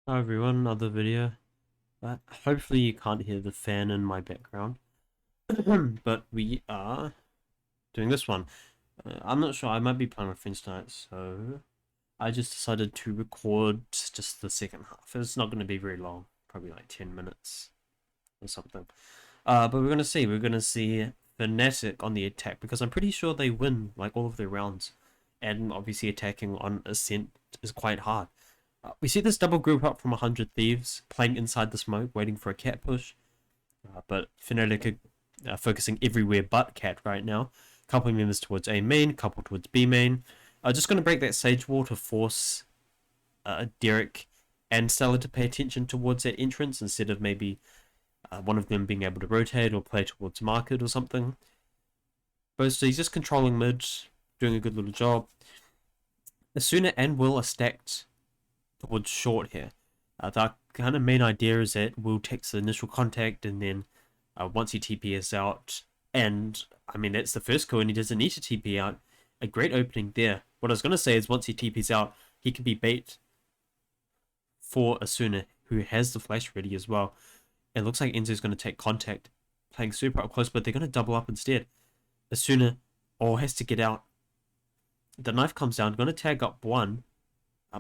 Hi everyone, another video. Hopefully you can't hear the fan in my background, but we are doing this one. I'm not sure, I might be playing with friends tonight, so I just decided to record just the second half. It's not going to be very long, probably like 10 minutes or something. But we're going to see Fnatic on the attack, because I'm pretty sure they win like all of their rounds, and obviously attacking on Ascent is quite hard. We see this double group up from 100 Thieves playing inside the smoke, waiting for a cat push. But Fnatic are focusing everywhere but cat right now. Couple members towards A main, couple towards B main. Just going to break that Sage wall to force Derek and Stella to pay attention towards that entrance instead of maybe one of them being able to rotate or play towards market or something. But so he's just controlling mid, doing a good little job. Asuna and Will are stacked towards short here. The kind of main idea is that Will takes the initial contact, and then once he TPS out, and I mean that's the first kill and he doesn't need to TP out, a great opening there. What I was going to say is once he TPs out, he can be bait for Asuna, who has the flash ready as well. It looks like Enzo's going to take contact, playing super up close, but they're going to double up instead. Asuna has to get out. The knife comes down, going to tag up one,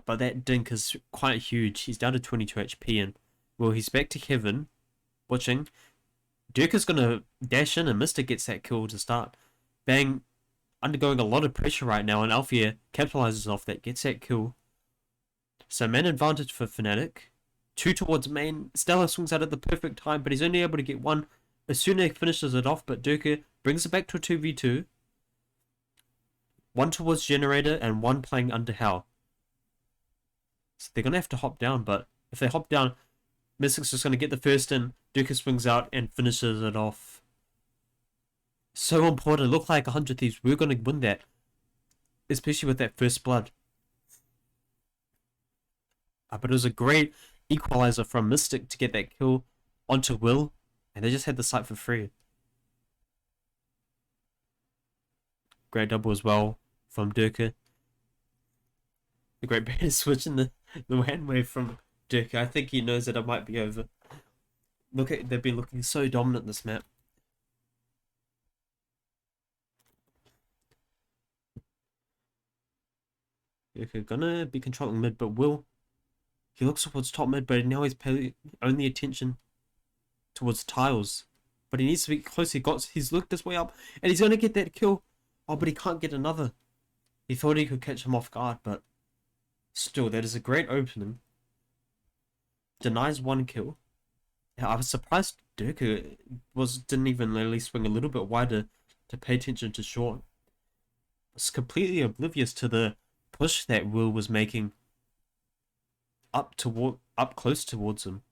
but that dink is quite huge. He's down to 22 HP, and well, he's back to Kevin, watching. Dirk is going to dash in, and Mister gets that kill to start. Bang, undergoing a lot of pressure right now, and Althea capitalizes off that, gets that kill. So man advantage for Fnatic. Two towards main. Stella swings out at the perfect time, but he's only able to get one. Asuna finishes it off, but Durka brings it back to a 2v2. One towards Generator, and one playing under Hell. So they're going to have to hop down, but if they hop down, Mystic's just going to get the first in. Duka swings out and finishes it off. So important. It looked like 100 Thieves were going to win that, especially with that first blood. But it was a great equalizer from Mystic to get that kill onto Will, and they just had the site for free. Great double as well from Durka. A great beta switch in the hand wave from Durka. I think he knows that it might be over. Look at, they've been looking so dominant this map. Durka gonna be controlling mid, but Will, he looks towards top mid, but now he's paying only attention towards tiles. But he needs to be close. He's looked his way up, and he's gonna get that kill. Oh, but he can't get another. He thought he could catch him off guard, but still, that is a great opening. Denies one kill. Yeah, I was surprised Durka didn't even really swing a little bit wider to pay attention to short. Was completely oblivious to the push that Will was making up close towards him.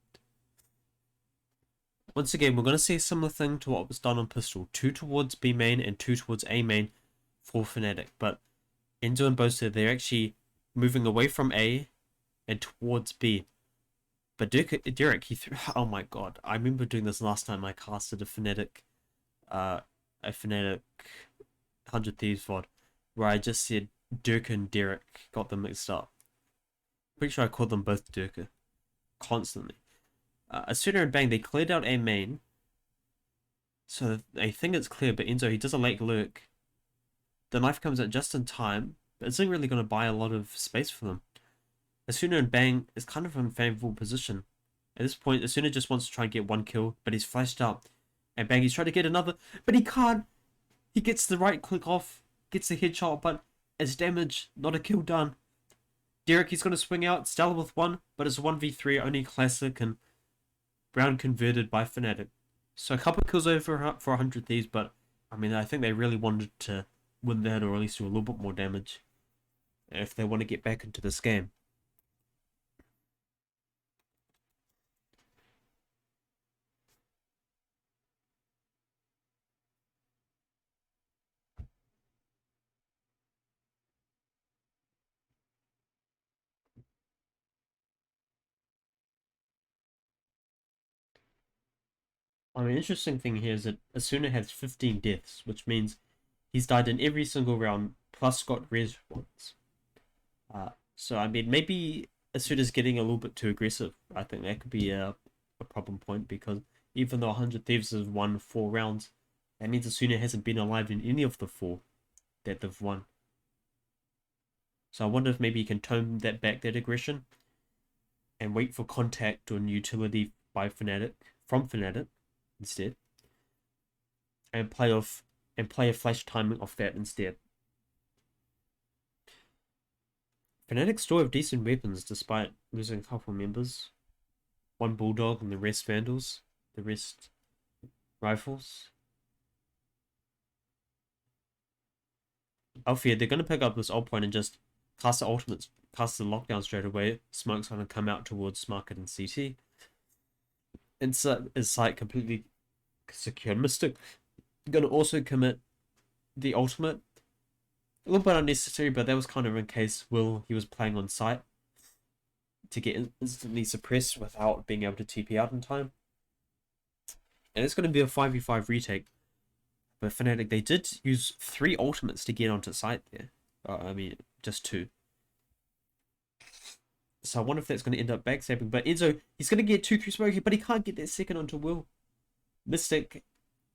Once again, we're going to see a similar thing to what was done on Pistol. Two towards B main and two towards A main for Fnatic. But Enzo and Bosa, they're actually moving away from A and towards B. But Derek, he threw. Oh my god! I remember doing this last time I casted a Fnatic 100 Thieves VOD, where I just said Dirk and Derek, got them mixed up. Pretty sure I called them both Durka constantly. Asuna and Bang, they cleared out A main, so they think it's clear. But Enzo, he does a late lurk. The knife comes out just in time, but it's not really going to buy a lot of space for them. Asuna and Bang is kind of in a favorable position. At this point, Asuna just wants to try and get one kill, but he's flashed up. And Bang, he's trying to get another, but he can't. He gets the right click off, gets the headshot, but it's damage, not a kill done. Derek, he's going to swing out, Stella with one, but it's a 1v3, only classic, and round converted by Fnatic. So a couple of kills over for 100 Thieves, but I mean, I think they really wanted to win that, or at least do a little bit more damage if they want to get back into this game. I mean, interesting thing here is that Asuna has 15 deaths, which means he's died in every single round, plus got res once. So, I mean, maybe Ascent is getting a little bit too aggressive. I think that could be a problem point, because even though 100 Thieves has won 4 rounds, that means Ascent hasn't been alive in any of the 4 that they've won. So I wonder if maybe you can tone that back, that aggression, and wait for contact or utility by Fnatic from Fnatic instead, and play a flash timing off that instead. Fnatic still have decent weapons despite losing a couple members. One Bulldog and the rest Vandals, the rest Rifles. Alfia, they're going to pick up this ult point and just cast the ultimates, cast the lockdown straight away. Smoke's going to come out towards Market and CT. Is like completely secure. Mystic going to also commit the ultimate. A little bit unnecessary, but that was kind of in case he was playing on site to get instantly suppressed without being able to TP out in time. And it's going to be a 5v5 retake. But Fnatic, they did use 3 ultimates to get onto site there. I mean, just 2. So I wonder if that's going to end up backstabbing. But Enzo, he's going to get 2-3 smoky, but he can't get that second onto Will. Mystic,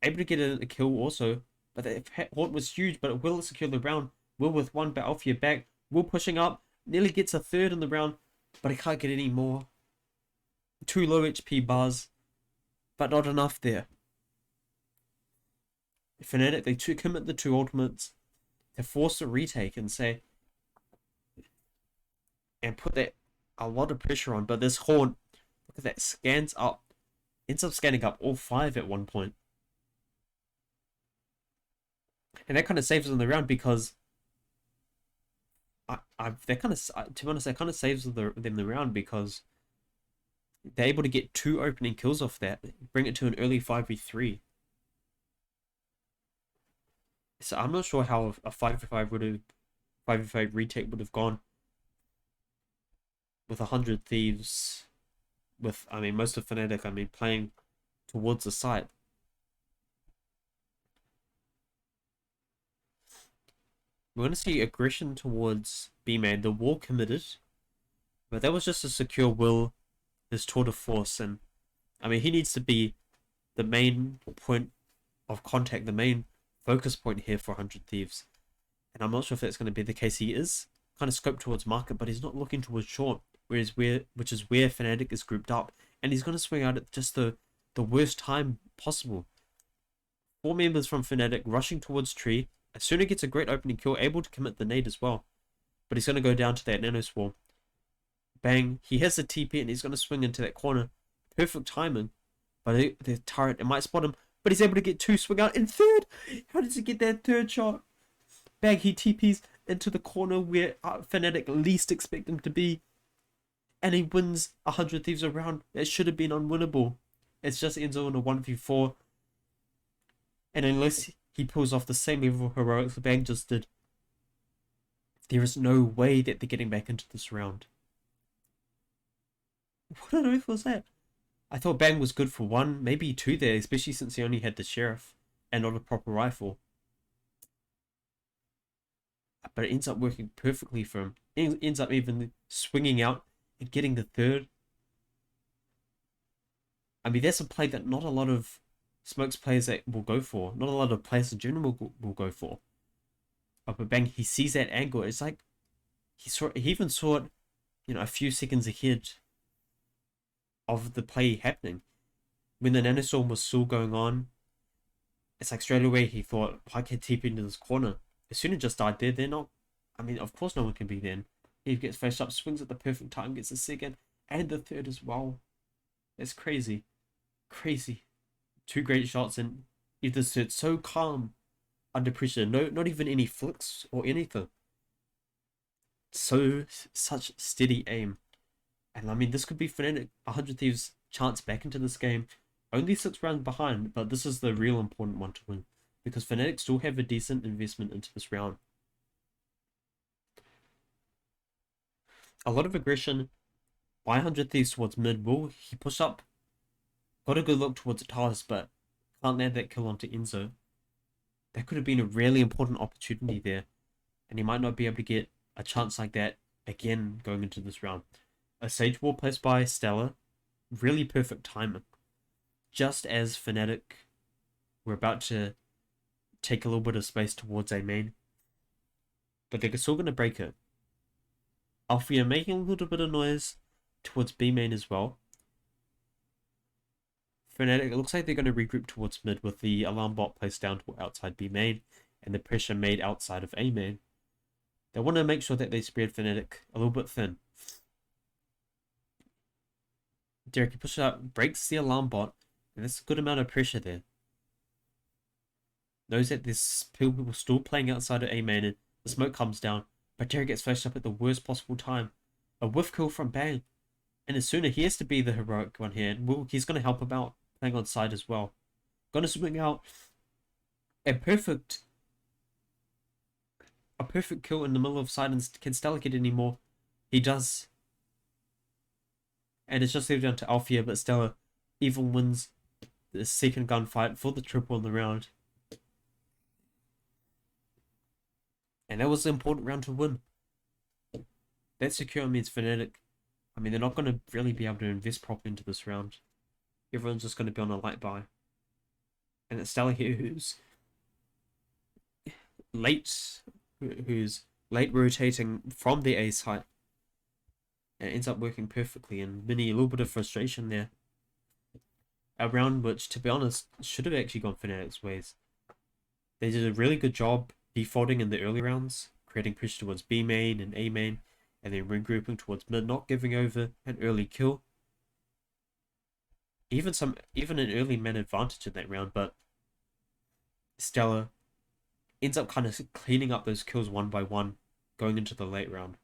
able to get a kill also. But the haunt was huge, but Will secured the round. Will with 1, but Alfia back. Will pushing up, nearly gets a 3rd in the round, but he can't get any more. 2 low HP bars, but not enough there. Fnatic, they commit the 2 ultimates to force a retake and put that a lot of pressure on. But this haunt, look at that, ends up scanning up all 5 at one point. And that kind of saves them the round, because that kind of, to be honest, that kind of saves them the round, because they're able to get 2 opening kills off that, bring it to an early 5v3. So I'm not sure how a 5v5 retake would have gone with 100 Thieves, with, I mean, most of Fnatic, I mean, playing towards the site. We're going to see aggression towards B-Man. The wall committed, but that was just to secure Will, his tour de force. And I mean, he needs to be the main point of contact, the main focus point here for 100 Thieves. And I'm not sure if that's going to be the case. He is kind of scoped towards Market, but he's not looking towards short, which is where Fnatic is grouped up. And he's going to swing out at just the worst time possible. 4 members from Fnatic rushing towards tree. Asuna gets a great opening kill, able to commit the nade as well. But he's going to go down to that nano swarm. Bang. He has the TP and he's going to swing into that corner. Perfect timing. But the turret, it might spot him. But he's able to get 2, swing out in 3rd. How does he get that 3rd shot? Bang. He TPs into the corner where Fnatic least expect him to be. And he wins 100 Thieves a round. It should have been unwinnable. It's just Enzo in a 1v4. And unless he pulls off the same level of heroics the Bang just did, there is no way that they're getting back into this round. What on earth was that? I thought Bang was good for 1, maybe 2 there, especially since he only had the Sheriff and not a proper rifle. But it ends up working perfectly for him. It ends up even swinging out and getting the 3rd. I mean, that's a play that not a lot of Smokes players that will go for. Not a lot of players in general will go for. But Bang, he sees that angle. It's like he even saw it, a few seconds ahead of the play happening. When the nanostorm was still going on, it's like straight away he thought, I can TP into this corner. As soon as just died there, they're not. I mean, of course no one can be then. He gets flashed up, swings at the perfect time, gets the 2nd and the 3rd as well. It's crazy. Crazy. 2 great shots, and either stood so calm under pressure. No, not even any flicks or anything. Such steady aim. And I mean, this could be Fnatic 100 Thieves' chance back into this game. Only 6 rounds behind, but this is the real important one to win, because Fnatic still have a decent investment into this round. A lot of aggression by 100 Thieves towards mid. Will he push up? Got a good look towards Talis, but can't land that kill onto Enzo. That could have been a really important opportunity there, and he might not be able to get a chance like that again going into this round. A Sage Wall placed by Stella. Really perfect timing. Just as Fnatic were about to take a little bit of space towards A main. But they're still going to break it. Alfia making a little bit of noise towards B main as well. Fnatic, it looks like they're going to regroup towards mid with the alarm bot placed down to outside B main and the pressure made outside of A main. They want to make sure that they spread Fnatic a little bit thin. Derek, he pushes out, breaks the alarm bot, and there's a good amount of pressure there. Knows that there's people still playing outside of A main, and the smoke comes down, but Derek gets flashed up at the worst possible time. A whiff kill from Bang, and as sooner he has to be the heroic one here, and he's going to help him out, playing on side as well. Going to swing out a perfect kill in the middle of side, and can Stella get any more? He does. And it's just left down to Alfia, but Stella even wins the second gunfight for the triple in the round. And that was the important round to win. That secure means Fnatic, I mean, they're not going to really be able to invest properly into this round. Everyone's just going to be on a light buy. And it's Stella here who's late rotating from the A site. And it ends up working perfectly, and Mini, a little bit of frustration there. A round which, to be honest, should have actually gone Fnatic's ways. They did a really good job defaulting in the early rounds, creating pressure towards B main and A main, and then regrouping towards mid, not giving over an early kill. Even an early man advantage in that round, but Stella ends up kind of cleaning up those kills one by one, going into the late round.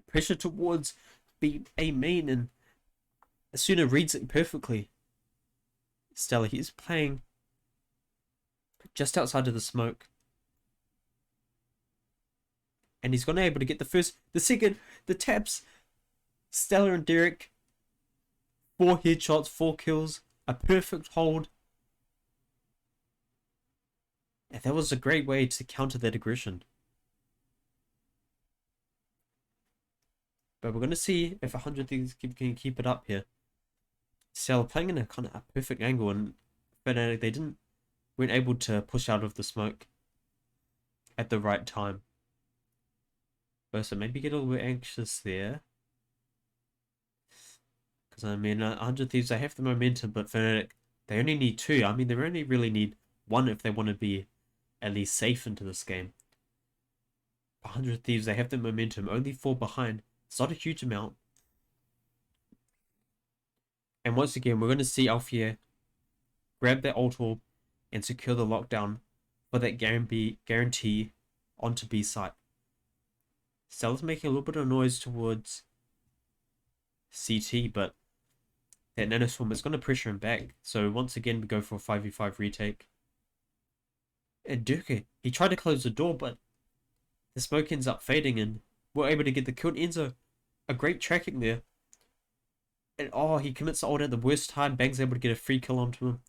Pressure towards A main, and Asuna reads it perfectly. Stella, he's playing just outside of the smoke. And he's going to be able to get the first, the second, the taps. Stella and Derek, 4 headshots, 4 kills, a perfect hold. And that was a great way to counter that aggression. But we're going to see if 100 Thieves can keep it up here. Stella playing in a kind of a perfect angle, and Fnatic, they weren't able to push out of the smoke at the right time. So maybe get a little bit anxious there. Because, I mean, 100 Thieves, they have the momentum, but Fnatic, they only need 2. I mean, they only really need 1 if they want to be at least safe into this game. 100 Thieves, they have the momentum, only 4 behind. It's not a huge amount. And once again, we're going to see Alfia grab that ult orb and secure the lockdown for that guarantee onto B site. Stella's making a little bit of noise towards CT, but that nanoswarm is going to pressure him back. So once again, we go for a 5v5 retake. And Durka, he tried to close the door, but the smoke ends up fading, and we're able to get the kill. Enzo, a great tracking there. And he commits the ult at the worst time. Bang's able to get a free kill onto him.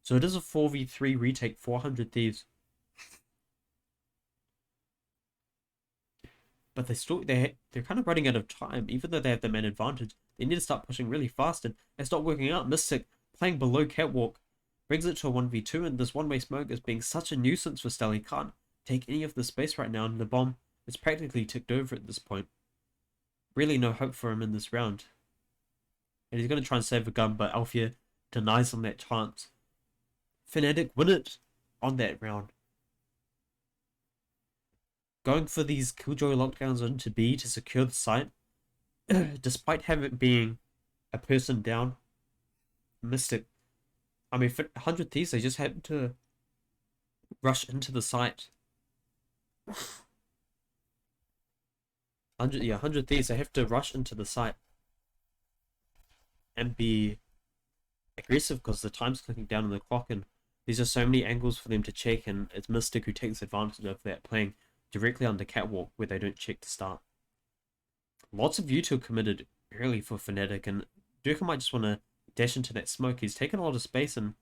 So it is a 4v3 retake, 400 Thieves. But they're kind of running out of time, even though they have the man advantage. They need to start pushing really fast, and it's not working out. Mystic playing below catwalk brings it to a 1v2, and this one-way smoke is being such a nuisance for Stella. He can't take any of the space right now, and the bomb is practically ticked over at this point. Really no hope for him in this round. And he's going to try and save a gun, but Alfia denies him that chance. Fnatic win it on that round. Going for these Killjoy lockdowns into B to secure the site, despite having being a person down. Mystic, I mean, for 100 Thieves, they just had to rush into the site. 100 Thieves, they have to rush into the site and be aggressive because the time's clicking down on the clock, and these are so many angles for them to check, and it's Mystic who takes advantage of that, playing directly under catwalk where they don't check to start. Lots of util committed early for Fnatic, and Durka might just want to dash into that smoke. He's taken a lot of space, and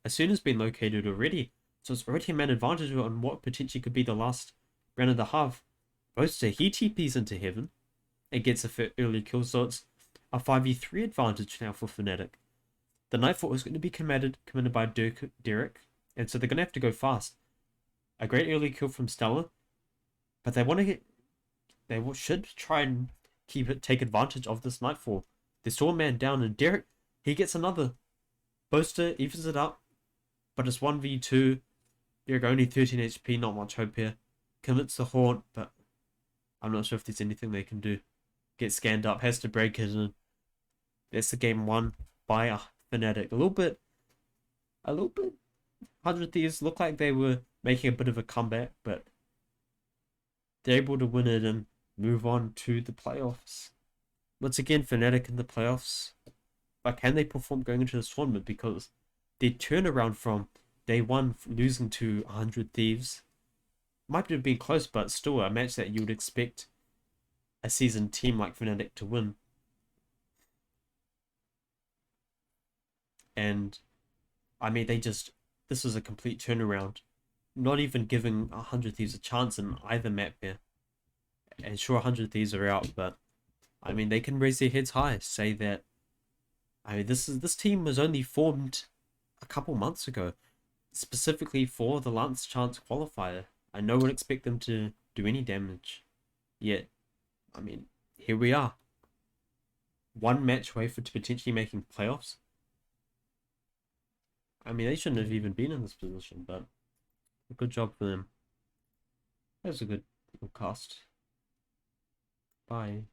Asuna's been located already, so it's already a man advantage on what potentially could be the last round of the half. Boaster, he TPs into heaven, and gets a early kill, so it's a 5v3 advantage now for Fnatic. The Nightfall is going to be committed by Derek, and so they're going to have to go fast. A great early kill from Stella, but they want to get, should try and take advantage of this Nightfall. They saw a man down, and Derek, he gets another Boaster, evens it up, but it's 1v2. Derek only 13 HP, not much hope here. Commits the Haunt, but I'm not sure if there's anything they can do. Gets scanned up, has to break it, and that's the game won by Fnatic. A little bit. 100 Thieves looked like they were making a bit of a comeback, but they're able to win it and move on to the playoffs. Once again, Fnatic in the playoffs. But can they perform going into this tournament? Because their turnaround from day one, losing to 100 Thieves, might have been close, but still a match that you would expect a seasoned team like Fnatic to win. And I mean, this was a complete turnaround. Not even giving 100 Thieves a chance in either map here. And sure, 100 Thieves are out, but I mean, they can raise their heads high, say that. I mean, this team was only formed a couple months ago, specifically for the Lance Chance qualifier. I no one expect them to do any damage. Yet, I mean, here we are. One match away for potentially making playoffs. I mean, they shouldn't have even been in this position, but a good job for them. That was a good cast. Bye.